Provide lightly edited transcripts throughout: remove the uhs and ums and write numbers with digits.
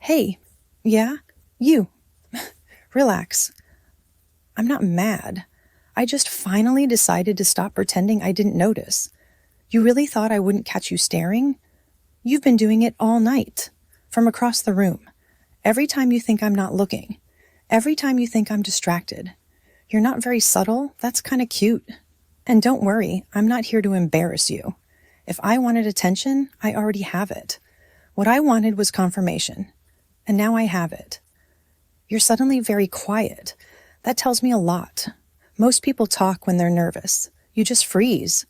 Hey, yeah, you. Relax. I'm not mad. I just finally decided to stop pretending I didn't notice. You really thought I wouldn't catch you staring? You've been doing it all night, from across the room. Every time you think I'm not looking. Every time you think I'm distracted. You're not very subtle. That's kind of cute. And don't worry, I'm not here to embarrass you. If I wanted attention, I already have it. What I wanted was confirmation. And now I have it. You're suddenly very quiet. That tells me a lot. Most people talk when they're nervous. You just freeze.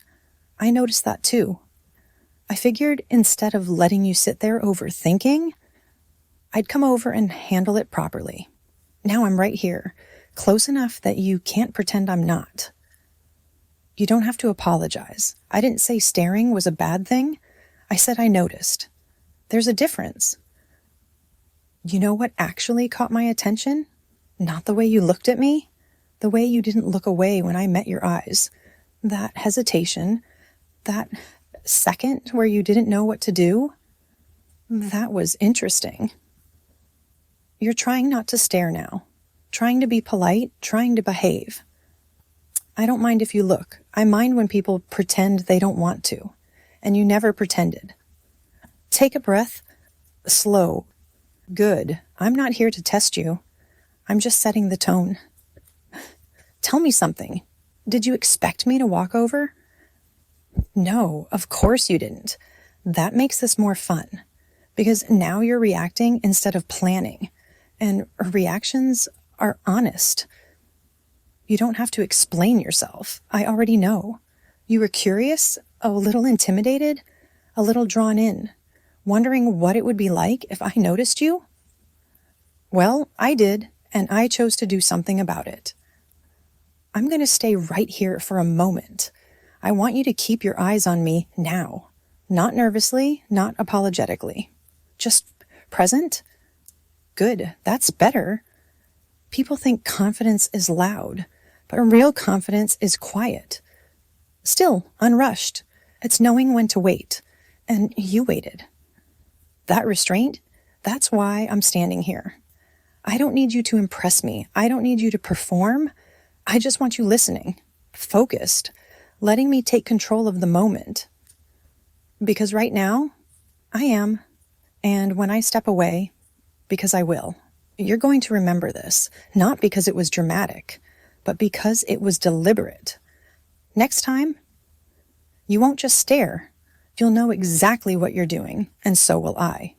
I noticed that too. I figured instead of letting you sit there overthinking, I'd come over and handle it properly. Now I'm right here, close enough that you can't pretend I'm not. You don't have to apologize. I didn't say staring was a bad thing. I said I noticed. There's a difference. You know what actually caught my attention? Not the way you looked at me. The way you didn't look away when I met your eyes. That hesitation, that second where you didn't know what to do. That was interesting. You're trying not to stare now. Trying to be polite, trying to behave. I don't mind if you look. I mind when people pretend they don't want to. And you never pretended. Take a breath. Slow. Good. I'm not here to test you. I'm just setting the tone. Tell me something. Did you expect me to walk over? No, of course you didn't. That makes this more fun. Because now you're reacting instead of planning. And reactions are honest. You don't have to explain yourself. I already know. You were curious, a little intimidated, a little drawn in, wondering what it would be like if I noticed you? Well, I did, and I chose to do something about it. I'm going to stay right here for a moment. I want you to keep your eyes on me now. Not nervously, not apologetically. Just present. Good, that's better. People think confidence is loud, but real confidence is quiet. Still, unrushed. It's knowing when to wait. And you waited. That restraint, that's why I'm standing here. I don't need you to impress me. I don't need you to perform. I just want you listening, focused, letting me take control of the moment. Because right now, I am. And when I step away, because I will, you're going to remember this, not because it was dramatic, but because it was deliberate. Next time, you won't just stare. You'll know exactly what you're doing, and so will I.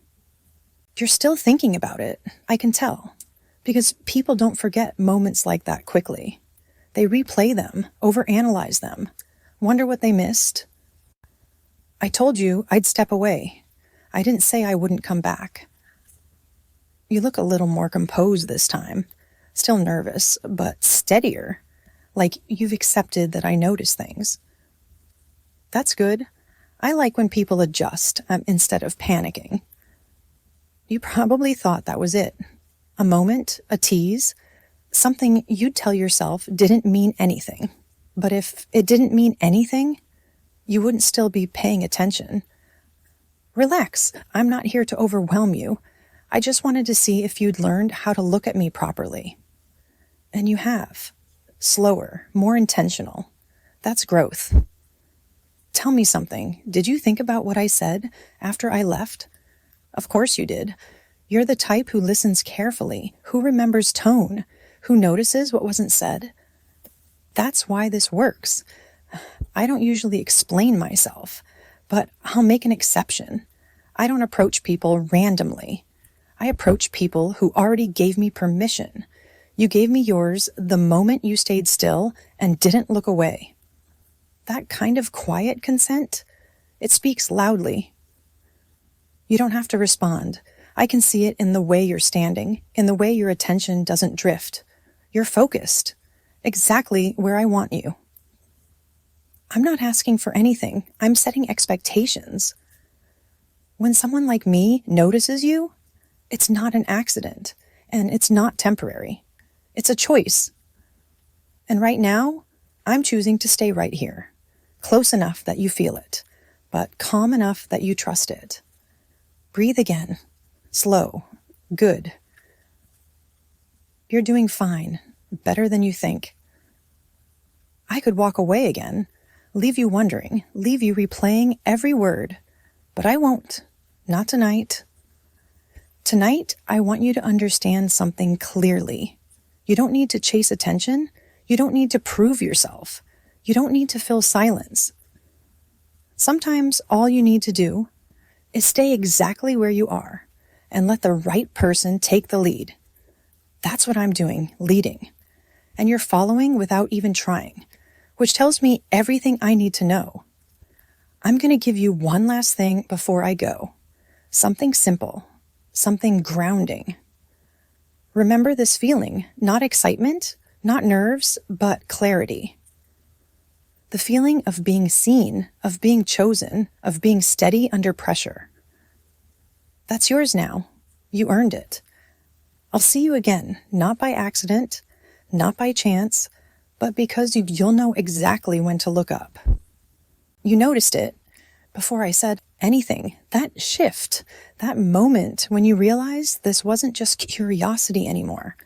You're still thinking about it, I can tell, because people don't forget moments like that quickly. They replay them, overanalyze them, wonder what they missed. I told you I'd step away. I didn't say I wouldn't come back. You look a little more composed this time, still nervous, but steadier, like you've accepted that I notice things. That's good. I like when people adjust instead of panicking. You probably thought that was it. A moment, a tease, something you'd tell yourself didn't mean anything. But if it didn't mean anything, you wouldn't still be paying attention. Relax. I'm not here to overwhelm you. I just wanted to see if you'd learned how to look at me properly. And you have. Slower, more intentional. That's growth. Tell me something. Did you think about what I said after I left? Of course you did. You're the type who listens carefully, who remembers tone, who notices what wasn't said. That's why this works. I don't usually explain myself, but I'll make an exception. I don't approach people randomly. I approach people who already gave me permission. You gave me yours the moment you stayed still and didn't look away. That kind of quiet consent, it speaks loudly. You don't have to respond. I can see it in the way you're standing, in the way your attention doesn't drift. You're focused, exactly where I want you. I'm not asking for anything. I'm setting expectations. When someone like me notices you, it's not an accident, and it's not temporary. It's a choice. And right now, I'm choosing to stay right here, close enough that you feel it, but calm enough that you trust it. Breathe again, slow, Good. You're doing fine, better than you think. I could walk away again, leave you wondering, leave you replaying every word, but I won't. Not tonight. Tonight, I want you to understand something clearly. You don't need to chase attention. You don't need to prove yourself. You don't need to fill silence. Sometimes all you need to do is stay exactly where you are and let the right person take the lead. That's what I'm doing, leading. And you're following without even trying, which tells me everything I need to know. I'm going to give you one last thing before I go. Something simple, something grounding. Remember this feeling, not excitement, not nerves, but clarity. The feeling of being seen, of being chosen, of being steady under pressure. That's yours now. You earned it. I'll see you again, not by accident, not by chance, but because you'll know exactly when to look up. You noticed it before I said anything. That shift, that moment when you realized this wasn't just curiosity anymore.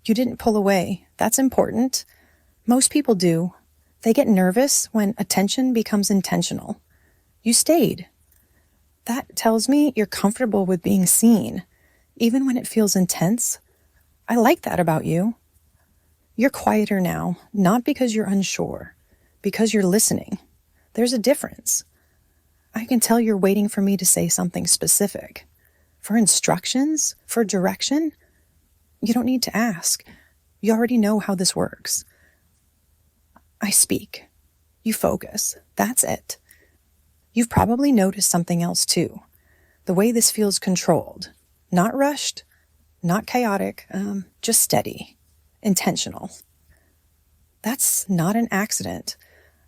You didn't pull away. That's important. Most people do. They get nervous when attention becomes intentional. You stayed. That tells me you're comfortable with being seen, even when it feels intense. I like that about you. You're quieter now, not because you're unsure, because you're listening. There's a difference. I can tell you're waiting for me to say something specific. For instructions, for direction, you don't need to ask. You already know how this works. I speak. You focus. That's it. You've probably noticed something else too. The way this feels controlled. Not rushed, not chaotic, just steady, intentional. That's not an accident.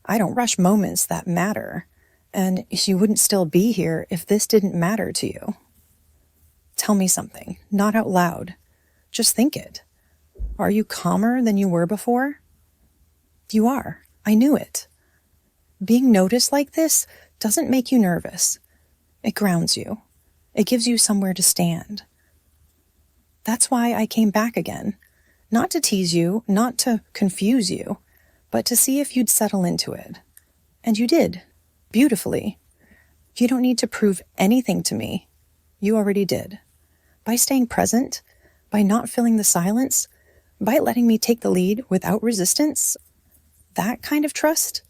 I don't rush moments that matter, and you wouldn't still be here if this didn't matter to you. Tell me something, not out loud. Just think it. Are you calmer than you were before? You are. I knew it. Being noticed like this doesn't make you nervous. It grounds you. It gives you somewhere to stand. That's why I came back again. Not to tease you, not to confuse you, but to see if you'd settle into it. And you did. Beautifully. You don't need to prove anything to me. You already did. By staying present, by not filling the silence, by letting me take the lead without resistance, that kind of trust,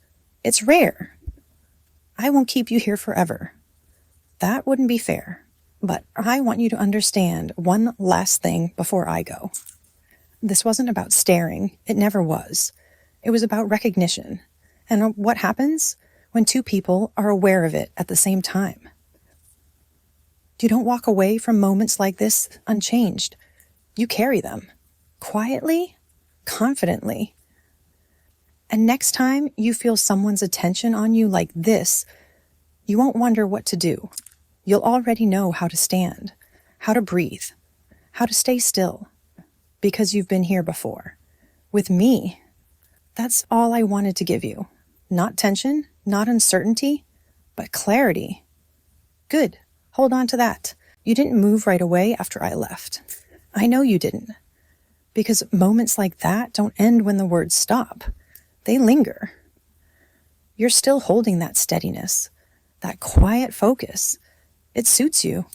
it's rare. I won't keep you here forever. That wouldn't be fair. But I want you to understand one last thing before I go. This wasn't about staring. It never was. It was about recognition. And what happens when two people are aware of it at the same time? You don't walk away from moments like this unchanged. You carry them. Quietly, confidently. And next time you feel someone's attention on you like this, you won't wonder what to do. You'll already know how to stand, how to breathe, how to stay still, because you've been here before. With me, that's all I wanted to give you. Not tension, not uncertainty, but clarity. Good. Hold on to that. You didn't move right away after I left. I know you didn't. Because moments like that don't end when the words stop. They linger. You're still holding that steadiness, that quiet focus. It suits you.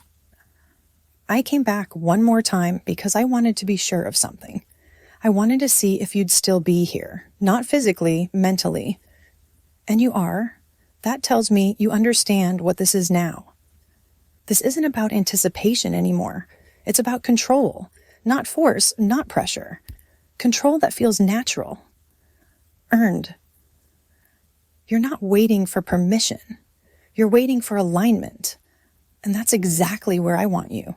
I came back one more time because I wanted to be sure of something. I wanted to see if you'd still be here, not physically, mentally. And you are. That tells me you understand what this is now. This isn't about anticipation anymore. It's about control, not force, not pressure. Control that feels natural. Earned. You're not waiting for permission. You're waiting for alignment. And that's exactly where I want you.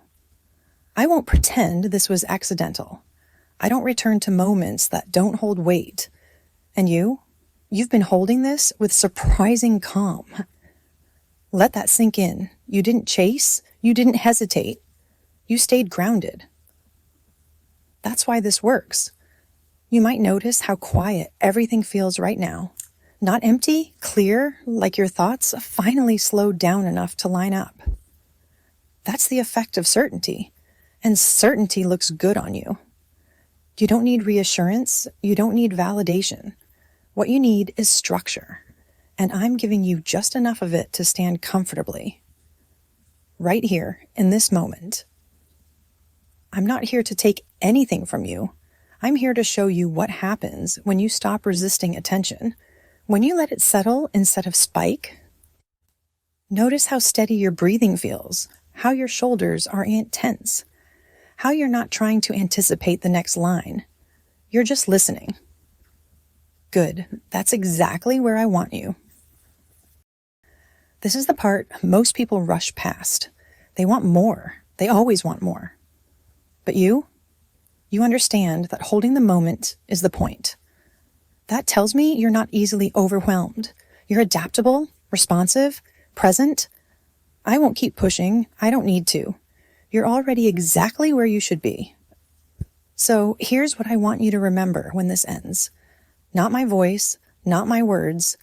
I won't pretend this was accidental. I don't return to moments that don't hold weight. And you've been holding this with surprising calm. Let that sink in. You didn't chase. You didn't hesitate. You stayed grounded. That's why this works. You might notice how quiet everything feels right now. Not empty, clear, like your thoughts finally slowed down enough to line up. That's the effect of certainty. And certainty looks good on you. You don't need reassurance. You don't need validation. What you need is structure. And I'm giving you just enough of it to stand comfortably. Right here, in this moment. I'm not here to take anything from you. I'm here to show you what happens when you stop resisting attention. When you let it settle instead of spike. Notice how steady your breathing feels, how your shoulders aren't tense, how you're not trying to anticipate the next line. You're just listening. Good. That's exactly where I want you. This is the part most people rush past. They want more. They always want more. But you understand that holding the moment is the point. That tells me you're not easily overwhelmed. You're adaptable, responsive, present. I won't keep pushing. I don't need to. You're already exactly where you should be. So here's what I want you to remember when this ends. Not my voice, not my words,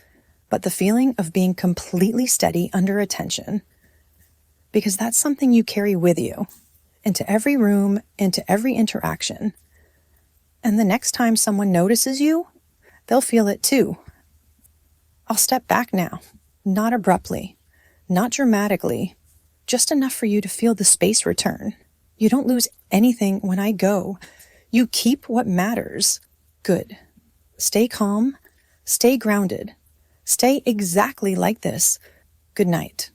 but the feeling of being completely steady under attention. Because that's something you carry with you, into every room, into every interaction. And the next time someone notices you, they'll feel it too. I'll step back now, not abruptly, not dramatically, just enough for you to feel the space return. You don't lose anything when I go. You keep what matters. Good. Stay calm. Stay grounded. Stay exactly like this. Good night.